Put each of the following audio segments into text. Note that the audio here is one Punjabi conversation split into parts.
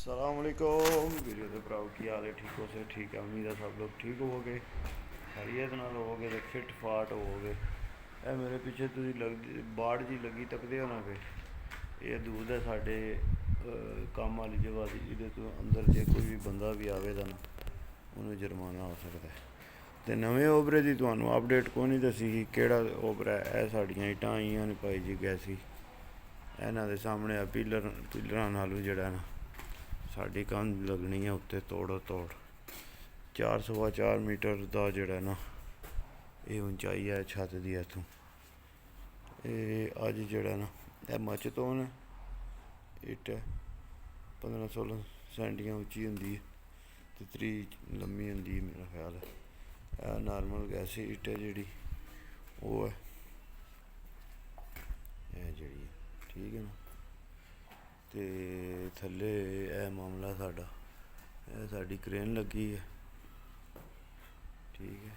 सलामकुम वीडियो के भराओ की हाल है। ठीक हो से ठीक है, उम्मीद है सब लोग ठीक होवोगे, खैरियत नाल होवोगे तो फिट फाट होवोगे। ए मेरे पीछे तुम लगदी बाड़ जी लगी तकदे हो ना पे, ये दूध है साढ़े काम वाली जगह की, ये तो अंदर जो कोई भी बंदा भी आएगा ना उन्हें जुर्माना हो सकता है। तो नवे ओबरे की तुम्हें अपडेट को नहीं दसी कि केड़ा ओबरा है। साड़ियाँ इटां आईयां ने भाई जी गैसी, इन्हों के सामने पिलर नालों जड़ा ना साड़ी कंध लगनी है उत्ते तोड़ो तोड़ 4 मीटर का जड़ा ना ये ऊंचाई है छत की। इतों ये अज जड़ा ना यह मचतोन इट है 15-16 सेंटियां उच्ची होंगी तो 30 लम्मी होंगी मेरा ख्याल है। नॉर्मल गैसी इट है जी वो है जी, ठीक है ना। तो थले यह मामला साडा साड़ी क्रेन लगी है, ठीक है,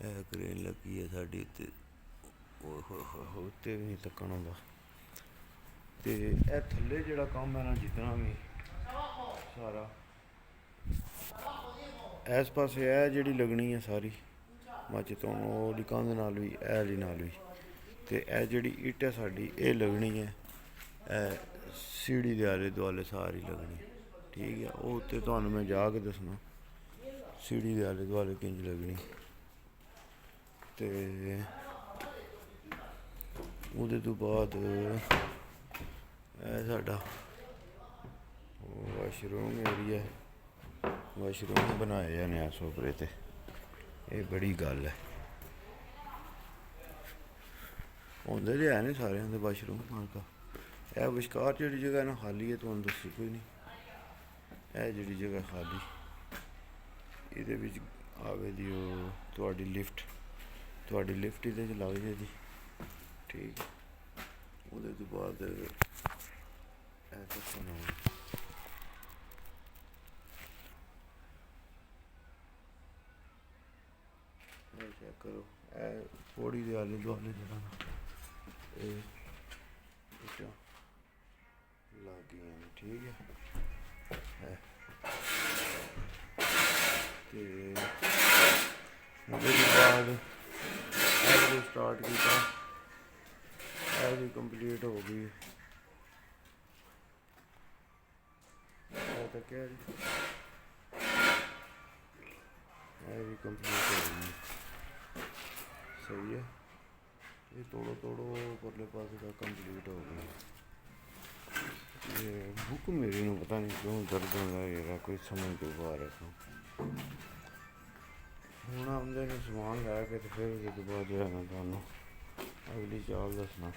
यह क्रेन लगी है साड़ी उत्ते भी नहीं तकन आंदा। तो यह थले जड़ा काम है ना जितना भी सारा इस पास है जी लगनी है सारी मचतों ओली कंध नाल भी ऐली नाल भी। तो यह जी इट है साड़ी ये लगनी है सीढ़ी के आले दुआले सारी लगनी, ठीक है। वो उत्ते तुहानू मैं जाके दसना सीढ़ी के आले दुआले किंज लगनी। तो उहदे तो बाद साडा वाशरूम एरिया है, वाशरूम बनाए जाने सोपरे ते, ये बड़ी गल है। होंदे तो है नहीं सारे दे वाशरूम का। यह विशकार जी जगह ना खाली है तुहानू दसी कोई नहीं, यह जी जगह खाली ये आवे दी थोड़ी लिफ्ट, थोड़ी लिफ्ट ये लग जाए जी, ठीक है। वो तो बाद चेक करो पौड़ी के आले दुआले जरा लग गई, ठीक है। बाद स्टार्ट किया भी कंप्लीट हो गई तो क्या भी कंप्लीट हो गई, सही है। ये तोड़ो तोड़ो परले पास का कंप्लीट हो गई। ये बुक मेरी ਨੂੰ पता नहीं क्यों दर्द होता है, कोई समझ तो पा रहा हूँ आमदे ने समान लैके तो फिर उसके बाद जो है ना तुहानू अगली चाल दसना।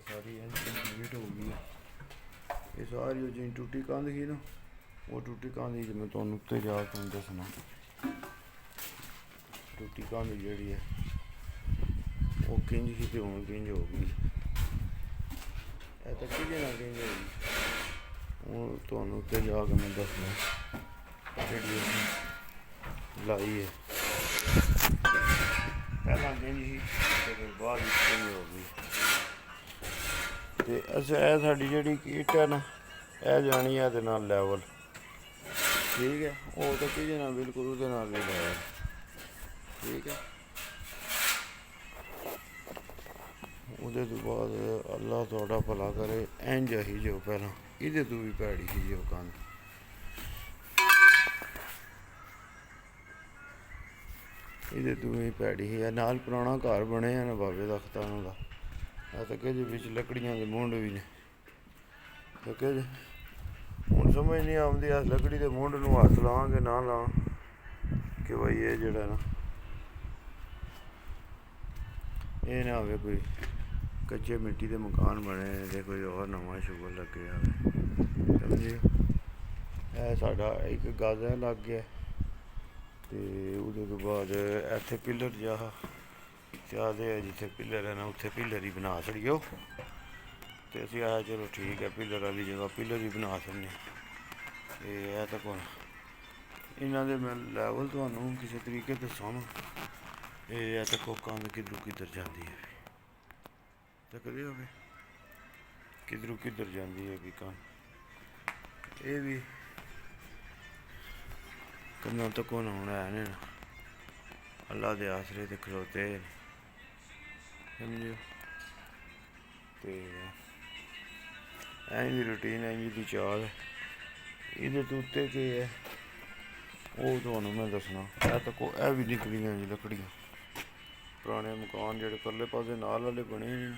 सारी कंप्लीट हो गई, ये सारी जी टूटी कंध ही ना, वो टूटी कंध ही मैं तुहानू उत्ते जाके दसना। टूटी कंध जी है वो किंज ही तो हूँ किंज हो गई, तो किंज ना किंज हो गई हूँ तुहानू उत्ते जाके मैं दसना जी लाई है। पहला किंज ही फिर बाद किंज हो गई। तो अच्छा यह साड़ी जी किट है ना यह जानी है नाल लैवल, ठीक है। वो तो किंज ना बिल्कुल वो नहीं लैवल, ठीक है। ਉਹਦੇ ਤੋਂ ਬਾਅਦ अल्लाह थोड़ा भला करे इंज ही जो पहला ये तो भी भैड़ी ही जो कंध, ये तो भी भैड़ी ही है। नाल पुराना घर बने ना बाबे दा खताना का, तो कि लकड़ियां के मुंड भी ने, तो कि हूँ समझ नहीं आती अस लकड़ी के मुंड नूं हथ लां कि ना लां कि भाई ये जड़ा ना ये ना हो कोई कच्चे मिट्टी के मकान बने तो कोई और नवा शुगर लगे आए, समझे। यह साढ़ा एक गज है लग गया। तो उसके तो बाद इतने पिलर जहा चाहते है जिथे पिलर है ना उत्थे पिलर ही बना छड़ियो। तो असी आया चलो ठीक है पिलर वाली जगह पिलर ही बना सकने। तो तक इन्हों के मैं लैवल तो किसी तरीके दसा ना, ये तक कंध किधर किधर जाती है। ਤੱਕਦੇ ਹੋਵੇ ਕਿੱਧਰੋਂ ਕਿੱਧਰ ਜਾਂਦੀ ਹੈ ਕਿਕਾਂ। ਇਹ ਵੀ ਕੰਨਾਂ ਤੱਕੋਂ ਹੁਣ ਹੈ ਨੇ ਅੱਲਾ ਦੇ ਆਸਰੇ ਤੇ ਖਲੋਤੇ ਸਮਝਿਓ। ਤੇ ਐਂ ਦੀ ਰੂਟੀਨ ਐਂ ਦੀ ਚਾਲ ਇਹਦੇ ਤੋਂ ਉੱਤੇ ਕੀ ਹੈ ਉਹ ਤੁਹਾਨੂੰ ਮੈਂ ਦੱਸਣਾ। ਇਹ ਤੱਕੋ ਇਹ ਵੀ ਨਿਕਲੀਆਂ ਜੀ ਲੱਕੜੀਆਂ ਪੁਰਾਣੇ ਮਕਾਨ ਜਿਹੜੇ ਪਰਲੇ ਪਾਸੇ ਨਾਲ ਵਾਲੇ ਬਣੇ ਨੇ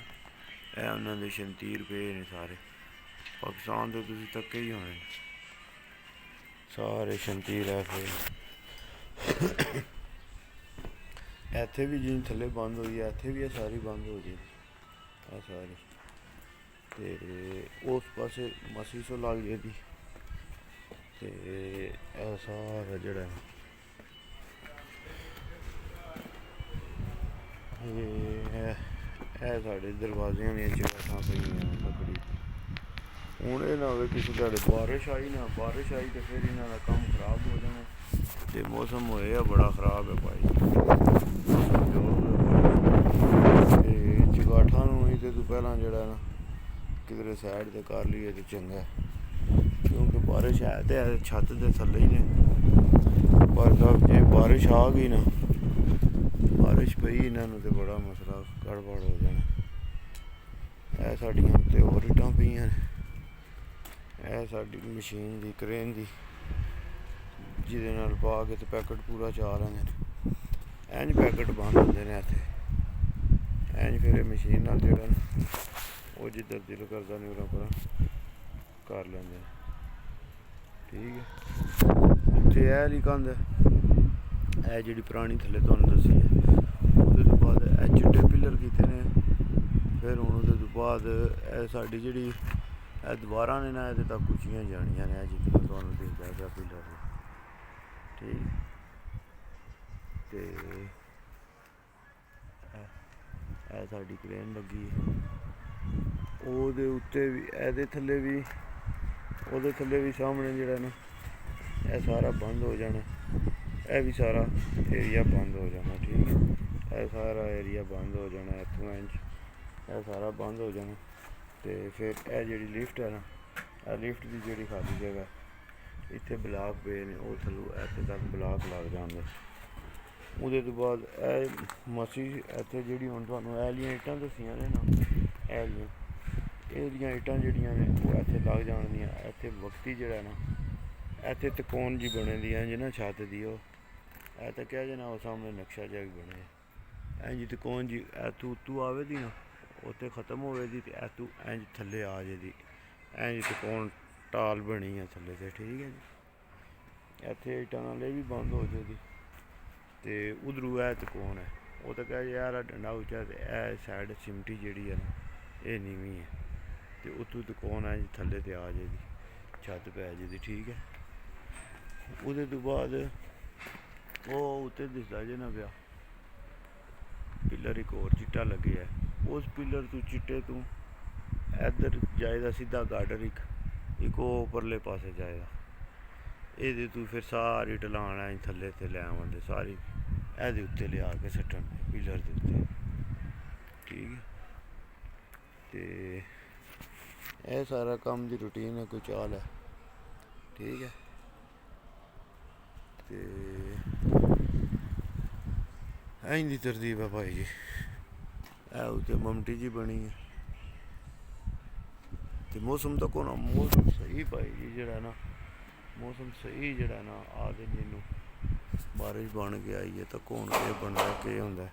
ਇਹ ਉਹਨਾਂ ਦੇ ਸ਼ਮਤੀਰ ਪਏ ਨੇ ਸਾਰੇ ਪਾਕਿਸਤਾਨ ਦੇ ਤੁਸੀਂ ਤੱਕੇ ਹੀ ਹੋਣੇ ਸਾਰੇ ਸ਼ਮਤੀਰ ਹੈ ਪਏ। ਇੱਥੇ ਵੀ ਜਿਵੇਂ ਥੱਲੇ ਬੰਦ ਹੋਈ ਹੈ ਇੱਥੇ ਵੀ ਇਹ ਸਾਰੀ ਬੰਦ ਹੋ ਜਾਏ ਇਹ ਸਾਰੀ। ਤੇ ਉਸ ਪਾਸੇ ਮਸੀਸੋ ਲੱਗ ਜਾਏਗੀ ਤੇ ਇਹ ਸਾਰਾ ਜਿਹੜਾ ਇਹ ਸਾਡੇ ਦਰਵਾਜ਼ਿਆਂ ਦੀਆਂ ਚਿਰਾਟਾਂ ਪਈਆਂ ਲੱਕੜੀ। ਹੁਣ ਇਹ ਨਾ ਹੋਵੇ ਕਿਸੇ ਤੁਹਾਡੇ ਬਾਰਿਸ਼ ਆਈ ਤੇ ਫਿਰ ਇਹਨਾਂ ਦਾ ਕੰਮ ਖਰਾਬ ਹੋ ਜਾਣਾ। ਤੇ ਮੌਸਮ ਹੋਇਆ ਬੜਾ ਖਰਾਬ ਹੈ ਭਾਈ। ਤੇ ਚਿਗਾਠਾਂ ਨੂੰ ਇਹਦੇ ਤੋਂ ਪਹਿਲਾਂ ਜਿਹੜਾ ਨਾ ਕਿਧਰੇ ਸਾਈਡ ਤੇ ਕਰ ਲਈਏ ਤੇ ਚੰਗਾ ਕਿਉਂਕਿ ਬਾਰਿਸ਼ ਹੈ ਤੇ ਛੱਤ ਦੇ ਥੱਲੇ ਹੀ ਨੇ। ਪਰ ਜੇ ਬਾਰਿਸ਼ ਆ ਗਈ ਨਾ ਬਾਰਿਸ਼ ਪਈ ਇਹਨਾਂ ਨੂੰ ਤੇ ਬੜਾ ਮਸਲਾ ਗੜਬੜ ਹੋ ਜਾਣਾ। ਇਹ ਸਾਡੀਆਂ ਉੱਤੇ ਹੋਰ ਇੱਟਾਂ ਪਈਆਂ ਨੇ ਇਹ ਸਾਡੀ ਮਸ਼ੀਨ ਦੀ ਕਰੇਨ ਦੀ ਜਿਹਦੇ ਨਾਲ ਪਾ ਕੇ ਤੇ ਪੈਕਟ ਪੂਰਾ ਚਾ ਲੈਂਦੇ ਨੇ। ਇੰਝ ਪੈਕਟ ਬੰਦ ਹੁੰਦੇ ਨੇ ਇੱਥੇ ਇੰਝ ਫਿਰ ਇਹ ਮਸ਼ੀਨ ਨਾਲ ਜਿਹੜਾ ਨਾ ਉਹ ਜਿੱਧਰ ਦਿਲ ਕਰਦਾ ਨਹੀਂ ਉਹਨਾਂ ਪਰਾਂ ਕਰ ਲੈਂਦੇ ਨੇ ਠੀਕ ਹੈ। ਉੱਥੇ ਇਹ ਵਾਲੀ ਕੰਧ ਇਹ ਜਿਹੜੀ ਪੁਰਾਣੀ ਥੱਲੇ ਤੁਹਾਨੂੰ ਦੱਸੀ ਹੈ ਉਹਦੇ ਤੋਂ ਬਾਅਦ ਇਹ ਚਿੱਟੇ ਪਿੱਲਰ ਕੀਤੇ ਨੇ। ਫਿਰ ਹੁਣ ਉਹਦੇ ਤੋਂ ਬਾਅਦ ਇਹ ਸਾਡੀ ਜਿਹੜੀ ਇਹ ਦੀਵਾਰਾਂ ਨੇ ਨਾ ਇਹਦੇ ਤੱਕ ਉੱਚੀਆਂ ਜਾਣੀਆਂ ਨੇ ਜਿੱਥੇ ਤੁਹਾਨੂੰ ਦਿਖਦਾ ਪਿਆ ਪਿੱਲਰ ਠੀਕ। ਤੇ ਇਹ ਸਾਡੀ ਕਰੇਨ ਲੱਗੀ ਉਹਦੇ ਉੱਤੇ ਵੀ ਇਹਦੇ ਥੱਲੇ ਵੀ ਉਹਦੇ ਥੱਲੇ ਵੀ ਸਾਹਮਣੇ ਜਿਹੜਾ ਨਾ ਇਹ ਸਾਰਾ ਬੰਦ ਹੋ ਜਾਣਾ। ਇਹ ਵੀ ਸਾਰਾ ਏਰੀਆ ਬੰਦ ਹੋ ਜਾਣਾ ਠੀਕ ਹੈ। ਇਹ ਸਾਰਾ ਏਰੀਆ ਬੰਦ ਹੋ ਜਾਣਾ ਇੱਥੋਂ ਇੰਝ ਇਹ ਸਾਰਾ ਬੰਦ ਹੋ ਜਾਣਾ। ਤੇ ਫਿਰ ਇਹ ਜਿਹੜੀ ਲਿਫਟ ਹੈ ਨਾ ਇਹ ਲਿਫਟ ਦੀ ਜਿਹੜੀ ਖਾਲੀ ਜਗ੍ਹਾ ਇੱਥੇ ਬਲਾਕ ਪਏ ਨੇ ਉਹ ਥੱਲੋਂ ਇੱਥੇ ਤੱਕ ਬਲਾਕ ਲੱਗ ਜਾਂਦੇ। ਉਹਦੇ ਤੋਂ ਬਾਅਦ ਇਹ ਮਸੀ ਇੱਥੇ ਜਿਹੜੀ ਹੁਣ ਤੁਹਾਨੂੰ ਇਹ ਵਾਲੀਆਂ ਇੱਟਾਂ ਦੱਸੀਆਂ ਨੇ ਨਾ ਇਹਦੀਆਂ ਇੱਟਾਂ ਜਿਹੜੀਆਂ ਨੇ ਉਹ ਇੱਥੇ ਲੱਗ ਜਾਣਗੀਆਂ। ਇੱਥੇ ਵਕਤੀ ਜਿਹੜਾ ਨਾ ਇੱਥੇ ਤਕੋਨ ਜੀ ਬਣੇ ਦੀ ਇੰਝ ਨਾ ਛੱਤ ਦੀ ਉਹ ਇਹ ਤਾਂ ਕਿਹਾ ਜੇ ਨਾ ਉਹ ਸਾਹਮਣੇ ਨਕਸ਼ਾ ਜਿਹਾ ਬਣੇ ਇੰਝ ਤਕੋਨ ਜੀ ਤੂੰ ਆਵੇ ਦੀ ਨਾ ਉੱਥੇ ਖ਼ਤਮ ਹੋਵੇ ਦੀ ਤੇ ਤੂੰ ਇੰਝ ਥੱਲੇ ਆ ਜੇ ਦੀ ਇੰਝ ਤਕੋਨ ਟਾਲ ਬਣੀ ਆ ਥੱਲੇ ਤੇ ਠੀਕ ਹੈ ਜੀ। ਇੱਥੇ ਇੱਟਾਂ ਨਾਲ ਇਹ ਵੀ ਬੰਦ ਹੋ ਜਾਏਗੀ ਤੇ ਉਧਰੋਂ ਇਹ ਤਕੋਨ ਹੈ ਉਹ ਤਾਂ ਕਹੇ ਯਾਰ ਡੰਡਾ ਉੱਚਾ ਤੇ ਇਹ ਸਾਈਡ ਸਿਮਟੀ ਜਿਹੜੀ ਹੈ ਨਾ ਇਹ ਨੀਵੀਂ ਹੈ ਤੇ ਉੱਥੋਂ ਤਕੋਨ ਹੈ ਥੱਲੇ ਤੇ ਆ ਜਾਏਗੀ ਛੱਤ ਪੈ ਜਾਏਗੀ ਠੀਕ ਹੈ। ਉਹਦੇ ਤੋਂ ਬਾਅਦ ਉਹ ਉੱਤੇ ਦਿਸਦਾ ਜੇ ਨਾ ਪਿਆ ਪਿੱਲਰ ਇੱਕ ਹੋਰ ਚਿੱਟਾ ਲੱਗਿਆ ਉਸ ਪਿੱਲਰ ਤੋਂ ਚਿੱਟੇ ਤੋਂ ਇੱਧਰ ਜਾਏਗਾ ਸਿੱਧਾ ਗਾਰਡਰ ਇੱਕ ਉਹ ਉੱਪਰਲੇ ਪਾਸੇ ਜਾਏਗਾ। ਇਹਦੇ ਤੋਂ ਫਿਰ ਸਾਰੀ ਢਲਾਣ ਐ ਥੱਲੇ ਤੇ ਲੈ ਆਉਂਦੇ ਸਾਰੀ ਇਹਦੇ ਉੱਤੇ ਲਿਆ ਕੇ ਸੱਟਣ ਪਿੱਲਰ ਦੇ ਉੱਤੇ ਠੀਕ ਹੈ। ਤੇ ਇਹ ਸਾਰਾ ਕੰਮ ਦੀ ਰੂਟੀਨ ਹੈ ਕੋਈ ਚਾਲ ਹੈ ਠੀਕ ਹੈ। ਤੇ ਇੰਝ ਦੀ ਤਰਤੀਬ ਹੈ ਭਾਈ ਜੀ। ਇਹ ਉੱਤੇ ਮਮਟੀ ਜੀ ਬਣੀ ਹੈ ਤੇ ਮੌਸਮ ਤਾਂ ਕੋਨਾ ਮੌਸਮ ਸਹੀ ਭਾਈ ਜੀ ਜਿਹੜਾ ਨਾ ਮੌਸਮ ਸਹੀ ਜਿਹੜਾ ਨਾ ਆ ਕੇ ਜਿਹਨੂੰ ਬਾਰਿਸ਼ ਬਣ ਕੇ ਆਈ ਹੈ ਤਾਂ ਕੌਣ ਇਹ ਬਣਦਾ ਕੀ ਹੁੰਦਾ।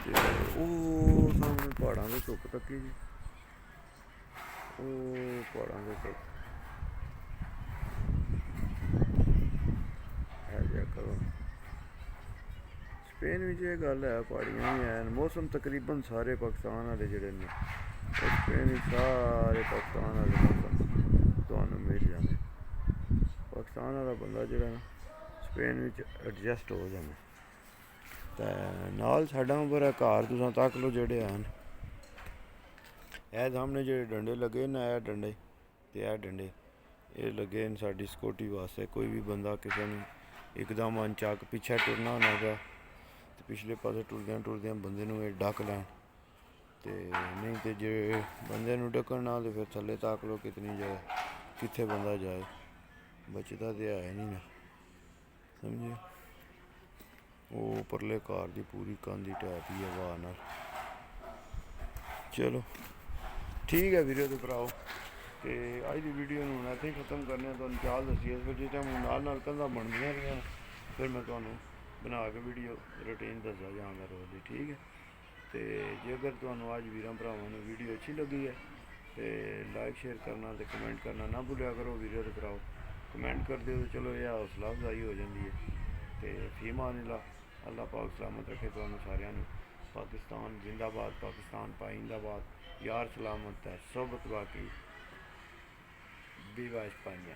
ਤੇ ਉਹ ਸਾਹਮਣੇ ਪਹਾੜਾਂ ਦੇ ਧੁੱਪ ਤੱਕੀ ਜੀ ਉਹ ਪਹਾੜਾਂ ਦੇ ਧੁੱਪ ਹੈ ਕਰੋ। ਸਪੇਨ ਵਿੱਚ ਇਹ ਗੱਲ ਹੈ ਪਹਾੜੀਆਂ ਵੀ ਹਨ ਮੌਸਮ ਤਕਰੀਬਨ ਸਾਰੇ ਪਾਕਿਸਤਾਨ ਵਾਲੇ ਜਿਹੜੇ ਨੇ ਸਪੇਨ ਵਿੱਚ ਸਾਰੇ ਪਾਕਿਸਤਾਨ ਵਾਲੇ ਮੌਸਮ ਤੁਹਾਨੂੰ ਮਿਲ ਜਾਂਦੇ। ਪਾਕਿਸਤਾਨ ਵਾਲਾ ਬੰਦਾ ਜਿਹੜਾ ਨਾ ਸਪੇਨ ਵਿੱਚ ਐਡਜਸਟ ਹੋ ਜਾਂਦਾ। ਤਾਂ ਨਾਲ ਸਾਡਾ ਬੜਾ ਘਰ ਤੁਸੀਂ ਤੱਕ ਲਓ ਜਿਹੜੇ ਹਨ ਇਹ ਸਾਹਮਣੇ ਜਿਹੜੇ ਡੰਡੇ ਲੱਗੇ ਨਾ ਇਹ ਡੰਡੇ ਤੇ ਇਹ ਡੰਡੇ ਇਹ ਲੱਗੇ ਨੇ ਸਾਡੀ ਸਿਕਿਉਰਟੀ ਵਾਸਤੇ। ਕੋਈ ਵੀ ਬੰਦਾ ਕਿਸੇ ਨੂੰ ਇੱਕਦਮ ਅਣਚੱਕ ਪਿੱਛੇ ਟੁਰਨਾ ਨਾ ਪਿਆ ਤੇ ਪਿਛਲੇ ਪਾਸੇ ਟੁਰਦਿਆਂ ਬੰਦੇ ਨੂੰ ਇਹ ਡੱਕ ਲੈਣ ਤੇ ਨਹੀਂ ਤੇ ਜੇ ਬੰਦੇ ਨੂੰ ਡੱਕਣ ਨਾ ਤੇ ਫਿਰ ਥੱਲੇ ਤਾਕ ਲਓ ਕਿਤਨੀ ਜਾਏ, ਕਿੱਥੇ ਬੰਦਾ ਜਾਏ, ਬਚਦਾ ਤੇ ਹੈ ਨਹੀਂ ਨਾ, ਸਮਝੇ। ਉਹ ਉੱਪਰਲੇ ਘਰ ਦੀ ਪੂਰੀ ਕੰਧ ਹੀ ਢਹਿ ਪਈ ਹੈ ਹਵਾ ਨਾਲ। ਚਲੋ ਠੀਕ ਹੈ ਵੀਰੇ ਤੇ ਭਰਾਓ, ਤੇ ਅੱਜ ਦੀ ਵੀਡੀਓ ਨੂੰ ਹੁਣ ਇੱਥੇ ਹੀ ਖਤਮ ਕਰਨੇ ਆ। ਤੁਹਾਨੂੰ ਚਾਲ ਦੱਸੀ ਇਸ ਵਿੱਚ ਜਿਸ ਨਾਲ ਨਾਲ ਕੰਧਾਂ ਬਣਦੀਆਂ ਰਹੀਆਂ, ਫਿਰ ਮੈਂ ਤੁਹਾਨੂੰ ਬਣਾ ਕੇ ਵੀਡੀਓ ਰੂਟੀਨ ਦੱਸਦਾ ਜਾਵਾਂਗਾ ਰੋਜ਼ ਦੀ, ਠੀਕ ਹੈ। ਤੇ ਜੇਕਰ ਤੁਹਾਨੂੰ ਅੱਜ ਵੀਰਾਂ ਭਰਾਵਾਂ ਨੂੰ ਵੀਡੀਓ ਅੱਛੀ ਲੱਗੀ ਹੈ ਤੇ ਲਾਈਕ ਸ਼ੇਅਰ ਕਰਨਾ ਤੇ ਕਮੈਂਟ ਕਰਨਾ ਨਾ ਭੁੱਲਿਆ ਕਰੋ ਵੀਰੇ ਤੇ ਭਰਾਓ। ਕਮੈਂਟ ਕਰਦੇ ਹੋ ਚਲੋ ਇਹ ਹੌਸਲਾ ਅਫਜ਼ਾਈ ਹੋ ਜਾਂਦੀ ਹੈ। ਤੇ ਫੀਮਾਨ ਅੱਲਾਹ ਪਾਕ ਸਲਾਮਤ ਰੱਖੇ ਤੁਹਾਨੂੰ ਸਾਰਿਆਂ ਨੂੰ। ਪਾਕਿਸਤਾਨ जिंदाबाद, पाकिस्तान पाइंदाबाद, यार सलामत है सोबत बाकी भी पाइयाँ।